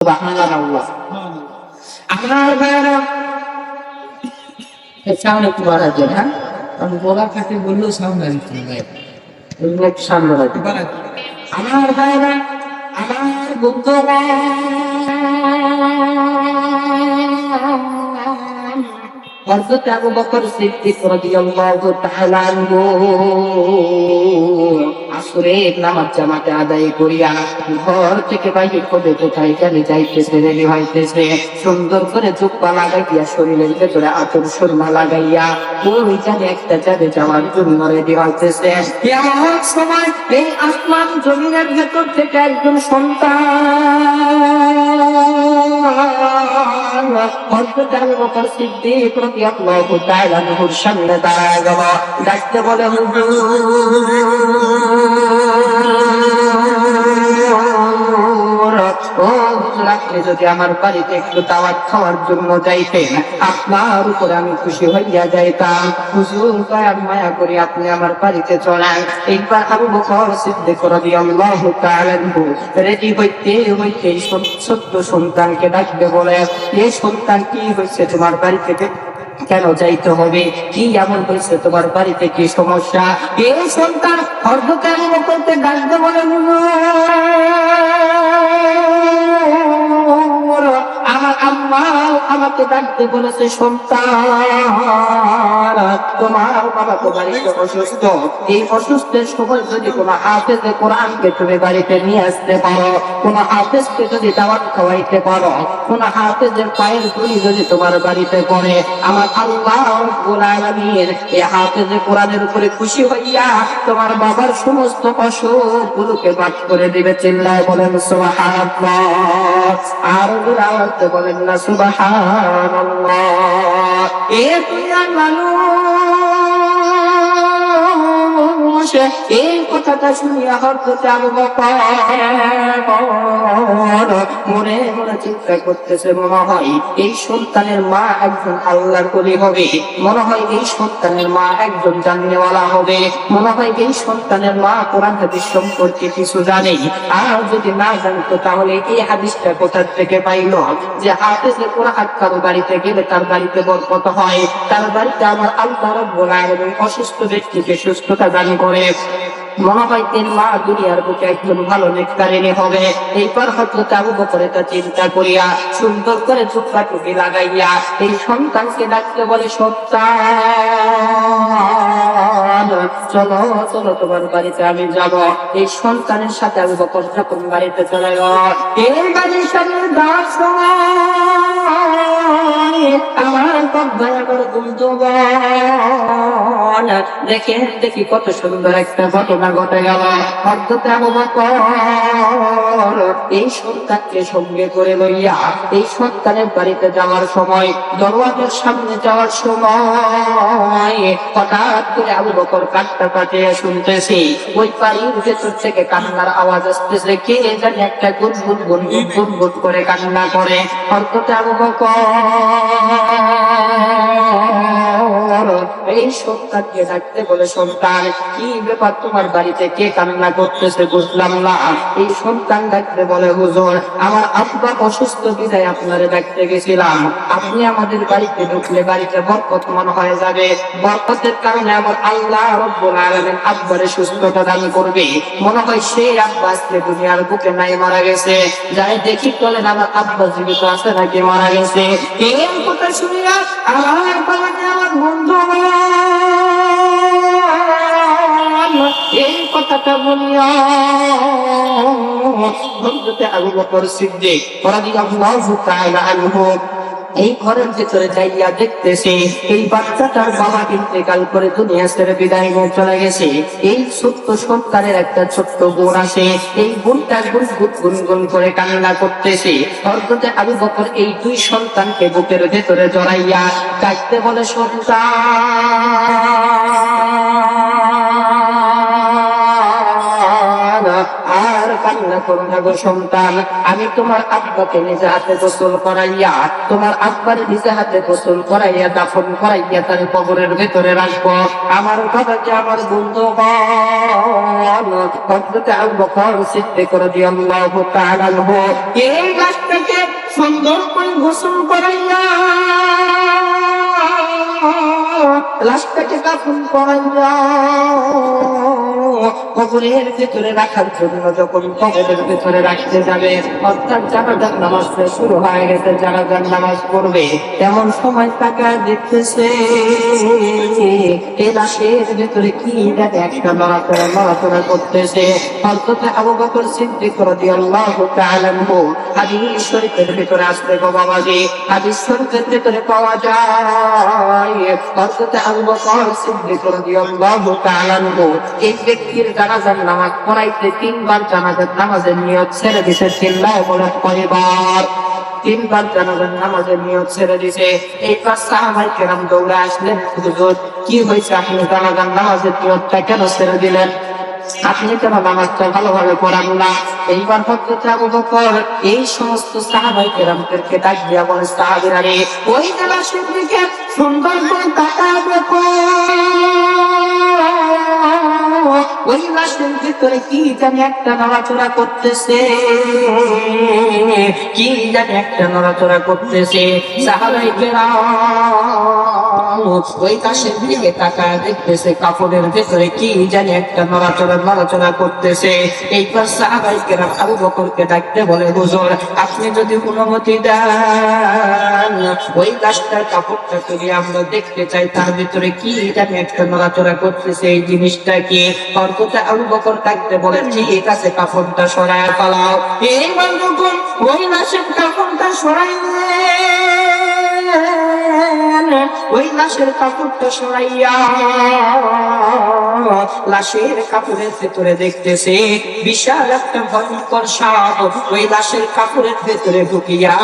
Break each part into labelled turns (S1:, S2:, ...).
S1: সুবহানাল্লাহ। আমার ভাইরা সামনে একটু বাড়াতে, হ্যাঁ, কারণ বলা থাকে বললেও সামনে আসতে হবে, একটু সামনে বাড়াতে। আমার ভাইরা, আমার বন্ধুরা, হযরত আবু বকর সিদ্দিক রাদিয়াল্লাহু তাআলা আনহু আসরের নামাজ জামাতে আদায় করিয়া ঘর থেকে বাইরে খোদে কোথায় চলে যাইতেছে, রেডি হইতেছে, সুন্দর করে জুব্বা লাগাইয়া শরীরের ভেতরে আতর সুরমা লাগাইয়া ওই জানে একটা জায়গায় যাওয়ার জন্য রেডি হইতেছে। এমন সময় এই আসমান জমিনের ভেতর থেকে একজন সন্তান হযরত আবু বকর সিদ্দিক রাদিয়াল্লাহু তাআলা আনহুর সামনে দাঁড়ায় গেল, ডাকতে বলে, আপনি যদি আমার বাড়িতে একটু দাওয়াত খাওয়ার জন্য যাইতেন, আপনার উপরে আমি খুশি হইয়া যাইতাম। হুজুর দয়া মায়া করে আপনি আমার বাড়িতে চলেন। একবার আবু বকর সিদ্দিক রাদিয়াল্লাহু তাআলা আনহু রেডি হইতে হইতে ছোট্ট সন্তানকে ডাকবে বলে, এই সন্তান কি হয়েছে, তোমার বাড়ি থেকে কেন যাইতে হবে, কি এমন হয়েছে, তোমার বাড়িতে কি সমস্যা? এই সন্তান হযরত আবু বকরকে ডাকতে বলে, আমার আম্মা আমাকে ডাকতে বলেছে, সন্তান তোমার বাবা তো বাড়িতে অসুস্থ, এই অসুস্থের সময় যদি কোনো হাফেজে কোরআনকে তুমি বাড়িতে নিয়ে আসতে পারো, কোন হাফেজকে যদি দাওয়াত খাওয়াইতে পারো, কোন হাফেজের পায়ের ধুলি যদি তোমার বাড়িতে পড়ে, আমার আল্লাহ রাব্বুল আলামিন এই হাফেজে কোরআনের উপরে খুশি হইয়া তোমার বাবার সমস্ত অসুখ গুলোকে বাদ করে দিবে। চিল্লায় বলেন সুবহানাল্লাহ, আর আওয়াজে বলেন না সুবহানাল্লাহ। এ দুনিয়ার মানুষ এই কথাটা শুনিয়া হযরত আবু বকর মনে মনে চিন্তা করতেছে, মনে হয় এই সন্তানের মা একজন আল্লাহর ওলি হবে, মনে হয় এই সন্তানের মা একজন জাননেওয়ালা হবে, মনে হয় এই সন্তানের মা কোরআন হাদিস সম্পর্কে কিছু জানে। আর যদি না জানতো তাহলে এই হাদিসটা কোথা থেকে পাইল যে হাফেজে কোরআন কারো বাড়িতে গেলে তার বাড়িতে বরকত হয়, তার বাড়িতে আমার আল্লাহ রাব্বুল আলামিন অসুস্থ ব্যক্তিকে সুস্থতা দান করে। মনে হয় তিন মা দুনিয়ার বুকে একজন ভালো নেককারিনী হবে। এইবার হযরত আবু বকর এটা চিন্তা করিয়া সুন্দর করে জুব্বা টুপি লাগাইয়া এই সন্তানকে ডাকতে বলে, সন্তান চলো চলো তোমার বাড়িতে আমি যাব। এই সন্তানের সাথে আবু বকর যখন বাড়িতে চলে গেল, এই বাড়ির সামনে যাওয়ার সময় আমার ভাইয়া বড় বন্ধুগণ দেখি কত সুন্দর একটা ঘটনা ঘটে গেল। হযরত আবু বকর এই সন্তানকে সঙ্গে করে লইয়া এই সন্তানের বাড়িতে যাওয়ার সময় দরওয়াজার সামনে যাওয়ার সময় হঠাৎ করে আবু বকর কান্না কাটিয়ে শুনতেছি, ওই বাড়ির ভেতর থেকে কান্নার আওয়াজ আসতেছে, কে জানি একটা গুনগুন গুনগুন গুনগুন করে কান্না করে। হযরত আবু বকর এই সন্তানকে ডাকতে বলে, সন্তান কি ব্যাপার, তোমার বাড়িতে কে কান্না করতেছে বুঝলাম না। এই সন্তান ডাকতে বলে, হুজুর আমার আব্বা অসুস্থ বিধায় আপনারে ডাকতে গেছিলাম, আপনি আমাদের বাড়িতে ঢুকলে বাড়িতে বরকত মনে হয়ে যাবে, বরকতের কারণে আমার আল্লাহ রাব্বুল আলামিন আব্বারে সুস্থতা দান করবে। মনে হয় সেই আব্বা আজকে দুনিয়ার বুকে নাই, মারা গেছে, যাই দেখি বলেন আমার আব্বা জীবিত আছে নাকি মারা গেছে। এই কথা শুনিয়া আমার বাবাকে আমার বন্ধু এই কথাটা বলিয়া হযরত আবু বকর সিদ্দিক রাদিয়াল্লাহু তাআলা আনহু এই ঘরের ভিতরে যাইয়া দেখতেছে এই বাচ্চাটার বাবা ইন্তেকাল করে দুনিয়া ছেড়ে বিদায় নিয়ে চলে গেছে। এই ছোট্ট সন্তানের একটা ছোট্ট বোন আছে, এই বোনটা গুনগুন করে কান্না করতেছে। হযরত আবু বকর এই দুই সন্তানকে বুকের ভেতরে জড়াইয়া ডাকতে বলে, সন্তান আর কান্না করো না গো সন্তান, আমি তোমার আব্বাকে নিজে হাতে গোসল করাইয়া, তোমার আব্বার নিজে হাতে গোসল করাইয়া দাফন করাইয়া তার কবরের ভেতরে রাখবো। আমার বাবাকে আমার বন্ধুগণ, হযরত আবু বকর সিদ্দিক রাদিয়াল্লাহু তাআলা আনহু এই লাশটাকে সুন্দর করে গোসল করাইয়া, লাশটাকে দাফন করাইয়া কবরের ভেতরে রাখার জন্য যখন কবরের ভেতরে রাখতে যাবে, অর্থাৎ জানাজার নামাজ শুরু হয়ে গেছে, জানাজার নামাজ পড়বে, এমন সময় তাকায় দেখতেছে এই লাশের ভেতরে কি জানি একটা নড়াচড়া করতেছে। হযরত আবু বকর সিদ্দিক রাদিয়াল্লাহু তাআলা আনহু হাদিস শরীফের ভেতরে আসলে গো বাবাজি, হাদিস শরীফের ভেতরে পাওয়া যায় হযরত আবু বকর সিদ্দিক রাদিয়াল্লাহু তাআলা আনহু এই ব্যক্তির জানাজার নামাজ পড়াইতে 3 বার জানাজার নামাজের নিয়ত ছেড়ে দিয়েছে। চিল্লায় বলেন কয়বার? 3 বার জানাজার নামাজের নিয়ত ছেড়ে দিয়েছে। এইবার সাহাবায়ে কেরাম দৌড়ে আসলেন, হুজুর কি হয়েছে, আপনি জানাজার নামাজের নিয়তটা কেন ছেড়ে দিলেন? আপনি কেন নামাজটা ভালোভাবে পড়ান না? এইবার হযরত আবু বকর এই সমস্ত সাহাবায়ে কেরামদেরকে ডাক দিয়া বলে, সাহাবীরা রে, ওই লাশের দিকে সুন্দর করে তাকায় দেখো, ওই লাশের ভিতরে কি জানি একটা নড়াচড়া করতেছে, কি জানি একটা নড়াচড়া করতেছে। সাহাবায়ে কেরাম ওই লাশের দিকে তাকায় দেখতেছে, কাপড়ের ভিতরে কি জানি একটা নড়াচড়া করতেছে। এইবার সাহাবায়ে কেরাম আবু বকরকে ডাকতে বলে, হুজুর আপনি যদি অনুমতি দেন ওই লাশটার কাপড়টা তুলে আমরা দেখতে চাই, তার ভিতরে কি জানি একটা নড়াচড়া করতেছে, এই জিনিসটা কি? হযরত আবু বকর ডাকতে বলে, ঠিক আছে কাপড়টা সরায় ফেলাও। এইবার যখন ওই লাশের কাপড়টা সরাইলেন, ওই লাশের কাপড়টা সরাইয়া লাশের কাপড়ের ভেতরে দেখতেছে বিশাল একটা ভয়ঙ্কর সাপ ওই লাশের কাপড়ের ভেতরে ঢুকিয়া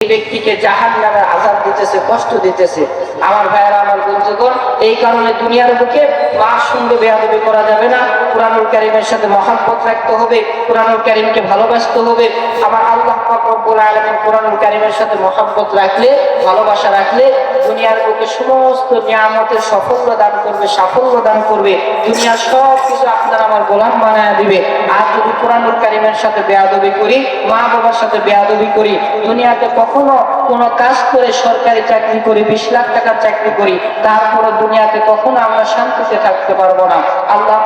S1: ব্যক্তিকে জাহান্নামের আযাব দিতেছে, কষ্ট দিতেছে। আমার ভাইয়েরা, আমার বন্ধুগণ, এই কারণে দুনিয়ার বুকে মার সঙ্গে বেয়াদবি করা যাবে না। কুরআনুল কারীমের সাথে মহব্বত রাখতে হবে, কুরআনুল কারীমকে ভালোবাসতে হবে। আমার আল্লাহ পাক রব্বুল আলামিন কুরআনুল কারীমের সাথে মহব্বত রাখলে, ভালোবাসা রাখলে দুনিয়ার বুকে সমস্ত নিয়ামতের সাফল্য দান করবে, সাফল্য দান করবে। দুনিয়ার সব কিছু আপনার আমার গোলাম বানায় দিবে। আর যদি কুরআনুল কারীমের সাথে বেয়াদবি করি, মা বাবার সাথে বেয়াদবি করি, দুনিয়াতে কখনো কোনো কাজ করে সরকারি চাকরি করি, 20 লাখ টাকার চাকরি করি, তারপরে দুনিয়াতে কখনো আমরা শান্তিতে থাকতে পারবো না। আল্লাহ